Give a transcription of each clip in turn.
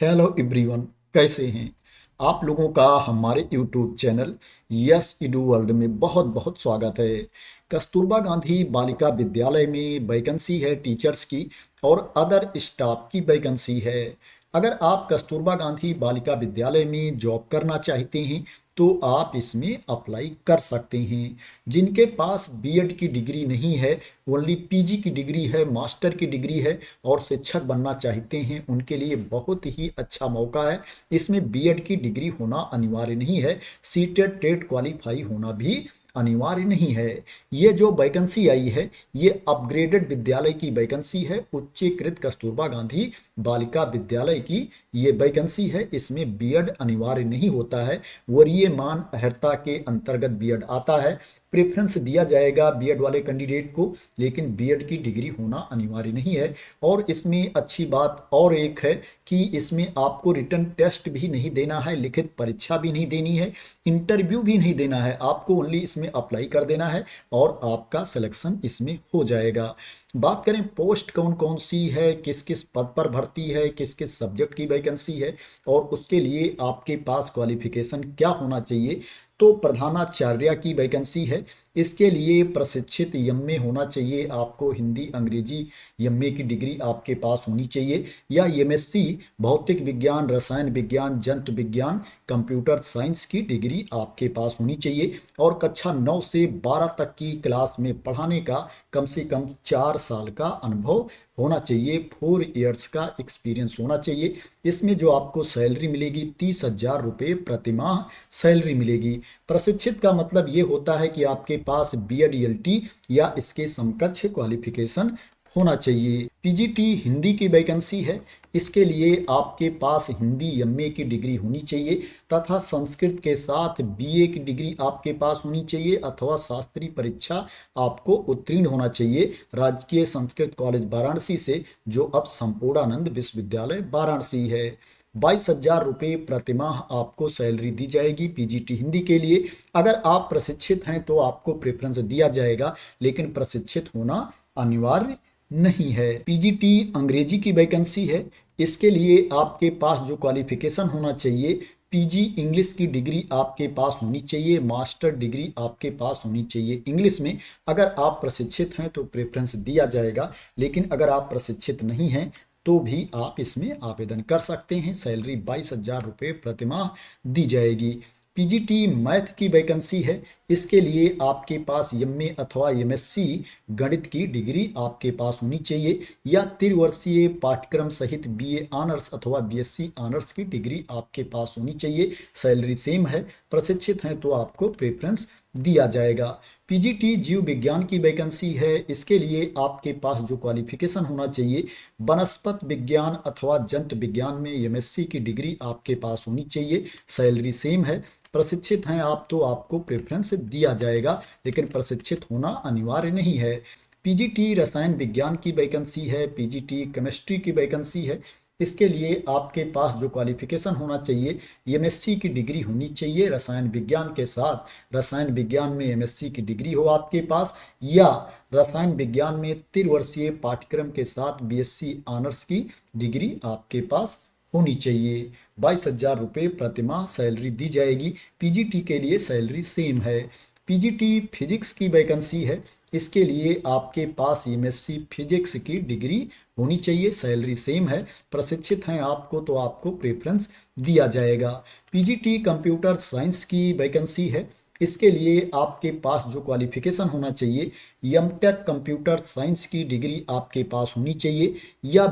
Hello everyone, कैसे हैं आप लोगों का हमारे यूट्यूब चैनल यस इडू वर्ल्ड में बहुत बहुत स्वागत है। कस्तूरबा गांधी बालिका विद्यालय में वैकेंसी है टीचर्स की और अदर स्टाफ की वैकेंसी है। अगर आप कस्तूरबा गांधी बालिका विद्यालय में जॉब करना चाहते हैं तो आप इसमें अप्लाई कर सकते हैं। जिनके पास बीएड की डिग्री नहीं है, ओनली पीजी की डिग्री है, मास्टर की डिग्री है और शिक्षक बनना चाहते हैं, उनके लिए बहुत ही अच्छा मौका है। इसमें बीएड की डिग्री होना अनिवार्य नहीं है, सीटेट टेट क्वालिफाई होना भी अनिवार्य नहीं है। ये जो वैकेंसी आई है ये अपग्रेडेड विद्यालय की वैकेंसी है, उच्चीकृत कस्तूरबा गांधी बालिका विद्यालय की ये वैकेंसी है। इसमें बीएड अनिवार्य नहीं होता है, वरीयमान अर्हता के अंतर्गत बीएड आता है। प्रेफरेंस दिया जाएगा बीएड वाले कैंडिडेट को, लेकिन बीएड की डिग्री होना अनिवार्य नहीं है। और इसमें अच्छी बात और एक है कि इसमें आपको रिटन टेस्ट भी नहीं देना है, लिखित परीक्षा भी नहीं देनी है, इंटरव्यू भी नहीं देना है। आपको ओनली इसमें अप्लाई कर देना है और आपका सिलेक्शन इसमें हो जाएगा। बात करें पोस्ट कौन कौन सी है, किस किस पद पर भर्ती है, किस किस सब्जेक्ट की वैकेंसी है और उसके लिए आपके पास क्वालिफिकेशन क्या होना चाहिए, तो प्रधानाचार्य की वैकेंसी है। इसके लिए प्रशिक्षित एमए होना चाहिए, आपको हिंदी अंग्रेजी एमए की डिग्री आपके पास होनी चाहिए, या एमएससी भौतिक विज्ञान, रसायन विज्ञान, जंतु विज्ञान, कंप्यूटर साइंस की डिग्री आपके पास होनी चाहिए। और कक्षा 9 से 12 तक की क्लास में पढ़ाने का कम से कम 4 साल का अनुभव होना चाहिए, 4 इयर्स का एक्सपीरियंस होना चाहिए। इसमें जो आपको सैलरी मिलेगी 30,000 रुपये प्रतिमाह सैलरी मिलेगी। प्रशिक्षित का मतलब ये होता है कि आपके पास बीएड ईएलटी या इसके समकक्ष क्वालिफिकेशन होना चाहिए। पीजीटी हिंदी की वैकेंसी है। इसके लिए आपके पास हिंदी एमए की डिग्री होनी चाहिए तथा संस्कृत के साथ बीए की डिग्री आपके पास होनी चाहिए अथवा शास्त्रीय परीक्षा आपको उत्तीर्ण होना चाहिए राजकीय संस्कृत कॉलेज वाराणसी से, जो अब संपूर्णानंद विश्वविद्यालय वाराणसी है। 22,000 रुपये प्रतिमाह आपको सैलरी दी जाएगी पीजीटी हिंदी के लिए। अगर आप प्रशिक्षित हैं तो आपको प्रेफरेंस दिया जाएगा, लेकिन प्रशिक्षित होना अनिवार्य नहीं है। पीजीटी अंग्रेजी की वैकेंसी है। इसके लिए आपके पास जो क्वालिफिकेशन होना चाहिए, पीजी इंग्लिश की डिग्री आपके पास होनी चाहिए, मास्टर डिग्री आपके पास होनी चाहिए इंग्लिश में। अगर आप प्रशिक्षित हैं तो प्रेफरेंस दिया जाएगा, लेकिन अगर आप प्रशिक्षित नहीं हैं तो भी आप इसमें आवेदन कर सकते हैं। सैलरी 22,000 रुपये प्रतिमाह दी जाएगी। पीजीटी मैथ की वैकेंसी है। इसके लिए आपके पास एमए अथवा एमएससी गणित की डिग्री आपके पास होनी चाहिए, या त्रिवर्षीय पाठ्यक्रम सहित बीए ऑनर्स अथवा बीएससी ऑनर्स की डिग्री आपके पास होनी चाहिए। सैलरी सेम है। प्रशिक्षित हैं तो आपको प्रेफरेंस दिया जाएगा। पीजीटी जीव विज्ञान की वैकेंसी है। इसके लिए आपके पास जो क्वालिफिकेशन होना चाहिए, वनस्पत विज्ञान अथवा जंतु विज्ञान में एमएससी की डिग्री आपके पास होनी चाहिए। सैलरी सेम है। प्रशिक्षित हैं आप तो आपको प्रेफरेंस दिया जाएगा, लेकिन प्रशिक्षित होना अनिवार्य नहीं है। पीजीटी रसायन विज्ञान की वैकेंसी है। पीजीटी केमिस्ट्री की वैकेंसी है। इसके लिए आपके पास जो क्वालिफिकेशन होना चाहिए, एमएससी की डिग्री होनी चाहिए रसायन विज्ञान के साथ। रसायन विज्ञान में एमएससी की डिग्री हो आपके पास, या रसायन विज्ञान में त्रिवर्षीय पाठ्यक्रम के साथ बीएससी ऑनर्स की डिग्री आपके पास होनी चाहिए। 22,000 रुपये प्रतिमाह सैलरी दी जाएगी। पीजीटी के लिए सैलरी सेम है। पीजीटी फिजिक्स की वैकेंसी है। इसके लिए आपके पास एमएससी फिजिक्स की डिग्री होनी चाहिए। सैलरी सेम है। प्रशिक्षित हैं आपको तो आपको प्रेफरेंस दिया जाएगा। पीजीटी कंप्यूटर साइंस की वैकेंसी है। इसके लिए आपके पास जो क्वालिफिकेशन होना चाहिए, एमटेक कंप्यूटर साइंस की डिग्री आपके पास होनी चाहिए, या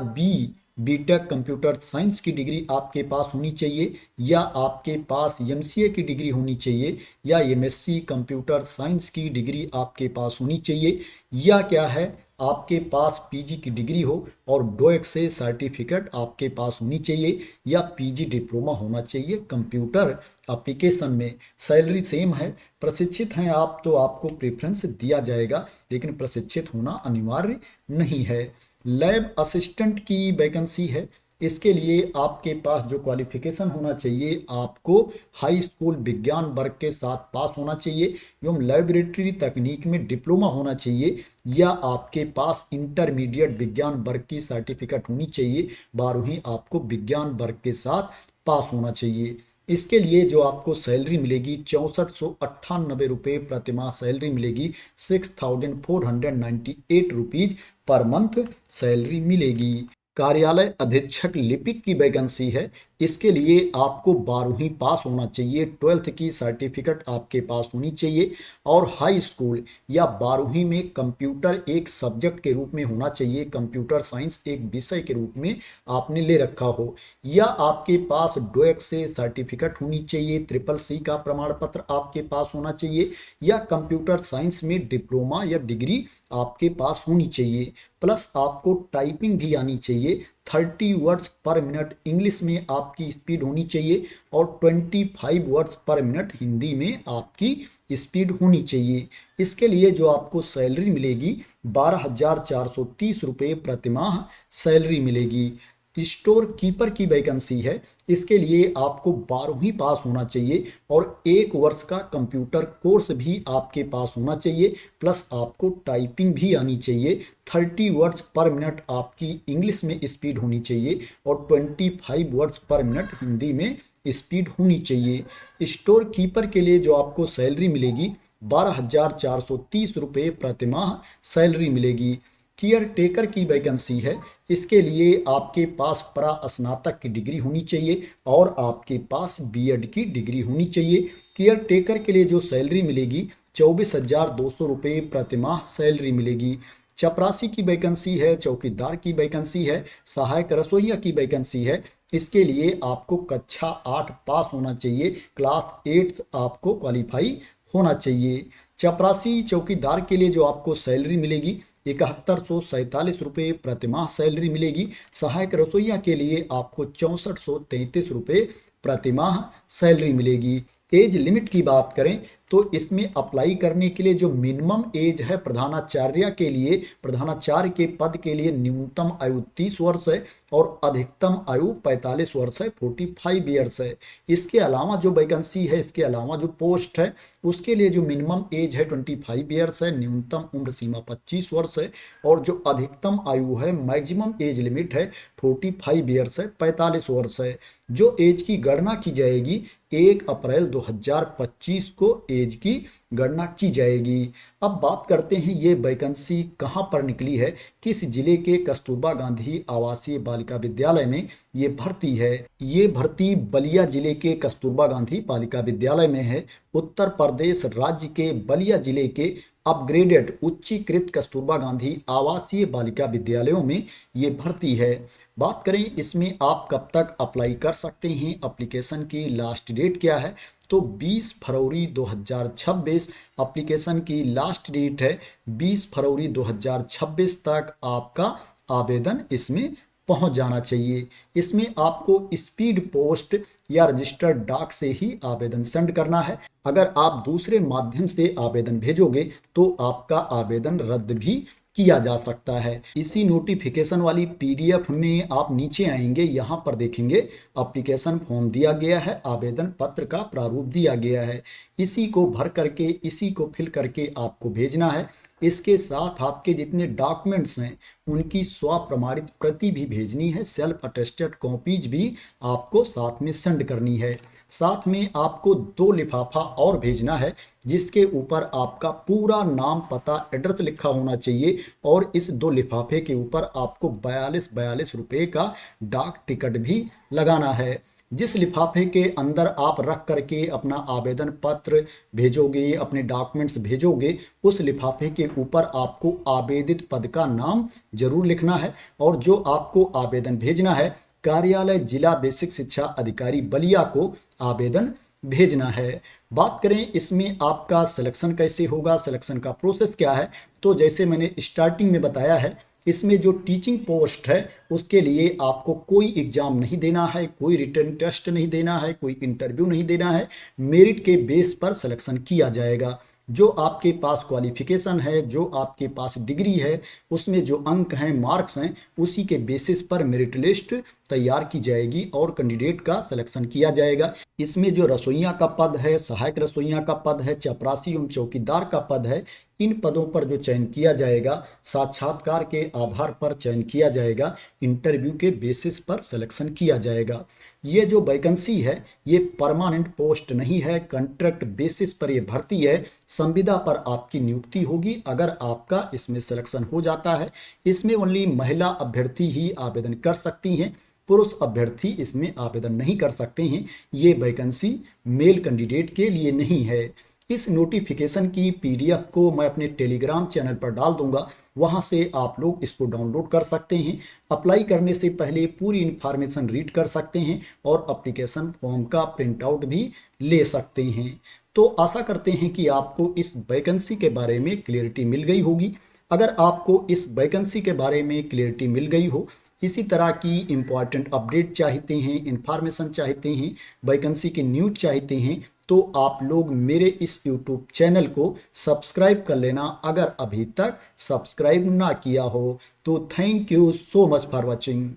बीटेक कंप्यूटर साइंस की डिग्री आपके पास होनी चाहिए, या आपके पास एमसीए की डिग्री होनी चाहिए, या एमएससी कंप्यूटर साइंस की डिग्री आपके पास होनी चाहिए, या क्या है आपके पास पीजी की डिग्री हो और डोएक से सर्टिफिकेट आपके पास होनी चाहिए, या पीजी डिप्लोमा होना चाहिए कंप्यूटर एप्लीकेशन में। सैलरी सेम है। प्रशिक्षित हैं आप तो आपको प्रेफरेंस दिया जाएगा, लेकिन प्रशिक्षित होना अनिवार्य नहीं है। लैब असिस्टेंट की वैकेंसी है। इसके लिए आपके पास जो क्वालिफिकेशन होना चाहिए, आपको हाई स्कूल विज्ञान वर्ग के साथ पास होना चाहिए एवं लेबोरेटरी तकनीक में डिप्लोमा होना चाहिए, या आपके पास इंटरमीडिएट विज्ञान वर्ग की सर्टिफिकेट होनी चाहिए। 12वीं आपको विज्ञान वर्ग के साथ पास होना चाहिए। इसके लिए जो आपको सैलरी मिलेगी 6498 रुपये प्रतिमाह सैलरी मिलेगी। 6498 रुपीज पर मंथ सैलरी मिलेगी। कार्यालय अधीक्षक लिपिक की वैकेंसी है। इसके लिए आपको 12वीं पास होना चाहिए, 12th की सर्टिफिकेट आपके पास होनी चाहिए और हाई स्कूल या 12वीं में कंप्यूटर एक सब्जेक्ट के रूप में होना चाहिए, कंप्यूटर साइंस एक विषय के रूप में आपने ले रखा हो, या आपके पास डोएक से सर्टिफिकेट होनी चाहिए, ट्रिपल सी का प्रमाण पत्र आपके पास होना चाहिए, या कंप्यूटर साइंस में डिप्लोमा या डिग्री आपके पास होनी चाहिए। प्लस आपको टाइपिंग भी आनी चाहिए। 30 वर्ड्स पर मिनट इंग्लिश में आपकी स्पीड होनी चाहिए और 25 वर्ड्स पर मिनट हिंदी में आपकी स्पीड होनी चाहिए। इसके लिए जो आपको सैलरी मिलेगी 12,430 रुपये प्रतिमाह सैलरी मिलेगी। स्टोर कीपर की वैकेंसी है। इसके लिए आपको 12वीं पास होना चाहिए और 1 वर्ष का कंप्यूटर कोर्स भी आपके पास होना चाहिए, प्लस आपको टाइपिंग भी आनी चाहिए। 30 वर्ड्स पर मिनट आपकी इंग्लिश में स्पीड होनी चाहिए और 25 वर्ड्स पर मिनट हिंदी में स्पीड होनी चाहिए। स्टोर कीपर के लिए जो आपको सैलरी मिलेगी 12,430 रुपये प्रतिमाह सैलरी मिलेगी। केयर टेकर की वैकेंसी है। इसके लिए आपके पास परा स्नातक की डिग्री होनी चाहिए और आपके पास बीएड की डिग्री होनी चाहिए। केयर टेकर के लिए जो सैलरी मिलेगी 24,200 रुपये प्रतिमाह सैलरी मिलेगी। चपरासी की वैकेंसी है, चौकीदार की वैकेंसी है, सहायक रसोइया की वैकेंसी है। इसके लिए आपको कक्षा 8 पास होना चाहिए, क्लास 8 आपको क्वालिफाई होना चाहिए। चपरासी चौकीदार के लिए जो आपको सैलरी मिलेगी 7147 रुपये प्रतिमाह सैलरी मिलेगी। सहायक रसोइया के लिए आपको 6433 रुपये प्रतिमाह सैलरी मिलेगी। एज लिमिट की बात करें तो इसमें अप्लाई करने के लिए जो मिनिमम एज है प्रधानाचार्य के लिए, प्रधानाचार्य के पद के लिए न्यूनतम आयु 30 वर्ष है और अधिकतम आयु 45 वर्ष है, 45 ईयर्स है। इसके अलावा जो वैकेंसी है, इसके अलावा जो पोस्ट है उसके लिए जो मिनिमम एज है 25 ईयर्स है, न्यूनतम उम्र सीमा 25 वर्ष है और जो अधिकतम आयु है मैक्सिमम एज लिमिट है 45 ईयर्स है, 45 वर्ष है। जो एज की गणना की जाएगी 1 अप्रैल 2025 को एज की गणना की जाएगी। अब बात करते हैं ये वैकेंसी कहाँ पर निकली है, किस जिले के कस्तूरबा गांधी आवासीय बालिका विद्यालय में ये भर्ती है। ये भर्ती बलिया जिले के कस्तूरबा गांधी बालिका विद्यालय में है। उत्तर प्रदेश राज्य के बलिया जिले के अपग्रेडेड उच्चीकृत कस्तूरबा गांधी आवासीय बालिका विद्यालयों में ये भर्ती है। बात करें इसमें आप कब तक अप्लाई कर सकते हैं, एप्लीकेशन की लास्ट डेट क्या है, तो 20 फरवरी 2026 एप्लीकेशन की लास्ट डेट है। 20 फरवरी 2026 तक आपका आवेदन इसमें पहुंच जाना चाहिए। इसमें आपको स्पीड पोस्ट या रजिस्टर्ड डाक से ही आवेदन सेंड करना है। अगर आप दूसरे माध्यम से आवेदन भेजोगे तो आपका आवेदन रद्द भी किया जा सकता है। इसी नोटिफिकेशन वाली पीडीएफ में आप नीचे आएंगे, यहाँ पर देखेंगे एप्लीकेशन फॉर्म दिया गया है, आवेदन पत्र का प्रारूप दिया गया है। इसी को भर करके, इसी को फिल करके आपको भेजना है। इसके साथ आपके जितने डॉक्यूमेंट्स हैं उनकी स्व प्रमाणित प्रति भी भेजनी है, सेल्फ अटेस्टेड कॉपीज भी आपको साथ में सेंड करनी है। साथ में आपको 2 लिफाफा और भेजना है जिसके ऊपर आपका पूरा नाम, पता, एड्रेस लिखा होना चाहिए और इस 2 लिफाफे के ऊपर आपको 42 रुपये का डाक टिकट भी लगाना है। जिस लिफाफे के अंदर आप रख करके अपना आवेदन पत्र भेजोगे, अपने डॉक्यूमेंट्स भेजोगे, उस लिफाफे के ऊपर आपको आवेदित पद का नाम जरूर लिखना है और जो आपको आवेदन भेजना है कार्यालय जिला बेसिक शिक्षा अधिकारी बलिया को आवेदन भेजना है। बात करें इसमें आपका सिलेक्शन कैसे होगा, सिलेक्शन का प्रोसेस क्या है, तो जैसे मैंने स्टार्टिंग में बताया है इसमें जो टीचिंग पोस्ट है उसके लिए आपको कोई एग्जाम नहीं देना है, कोई रिटन टेस्ट नहीं देना है, कोई इंटरव्यू नहीं देना है। मेरिट के बेस पर सिलेक्शन किया जाएगा। जो आपके पास क्वालिफिकेशन है, जो आपके पास डिग्री है, उसमें जो अंक हैं, मार्क्स हैं, उसी के बेसिस पर मेरिट लिस्ट तैयार की जाएगी और कैंडिडेट का सिलेक्शन किया जाएगा। इसमें जो रसोइया का पद है, सहायक रसोइया का पद है, चपरासी एवं चौकीदार का पद है, इन पदों पर जो चयन किया जाएगा साक्षात्कार के आधार पर चयन किया जाएगा, इंटरव्यू के बेसिस पर सिलेक्शन किया जाएगा। ये जो वैकेंसी है ये परमानेंट पोस्ट नहीं है, कॉन्ट्रैक्ट बेसिस पर ये भर्ती है, संविदा पर आपकी नियुक्ति होगी अगर आपका इसमें सिलेक्शन हो जाता है। इसमें ओनली महिला अभ्यर्थी ही आवेदन कर सकती हैं, पुरुष अभ्यर्थी इसमें आवेदन नहीं कर सकते हैं। ये वैकेंसी मेल कैंडिडेट के लिए नहीं है। इस नोटिफिकेशन की पीडीएफ को मैं अपने टेलीग्राम चैनल पर डाल दूंगा, वहां से आप लोग इसको डाउनलोड कर सकते हैं। अप्लाई करने से पहले पूरी इन्फॉर्मेशन रीड कर सकते हैं और एप्लीकेशन फॉर्म का प्रिंट आउट भी ले सकते हैं। तो आशा करते हैं कि आपको इस वैकेंसी के बारे में क्लियरिटी मिल गई होगी। अगर आपको इस वैकेंसी के बारे में क्लियरिटी मिल गई हो, इसी तरह की इम्पॉर्टेंट अपडेट चाहते हैं, इंफॉर्मेशन चाहते हैं, वैकेंसी की न्यूज चाहते हैं, तो आप लोग मेरे इस यूट्यूब चैनल को सब्सक्राइब कर लेना अगर अभी तक सब्सक्राइब ना किया हो। तो thank you so much for watching.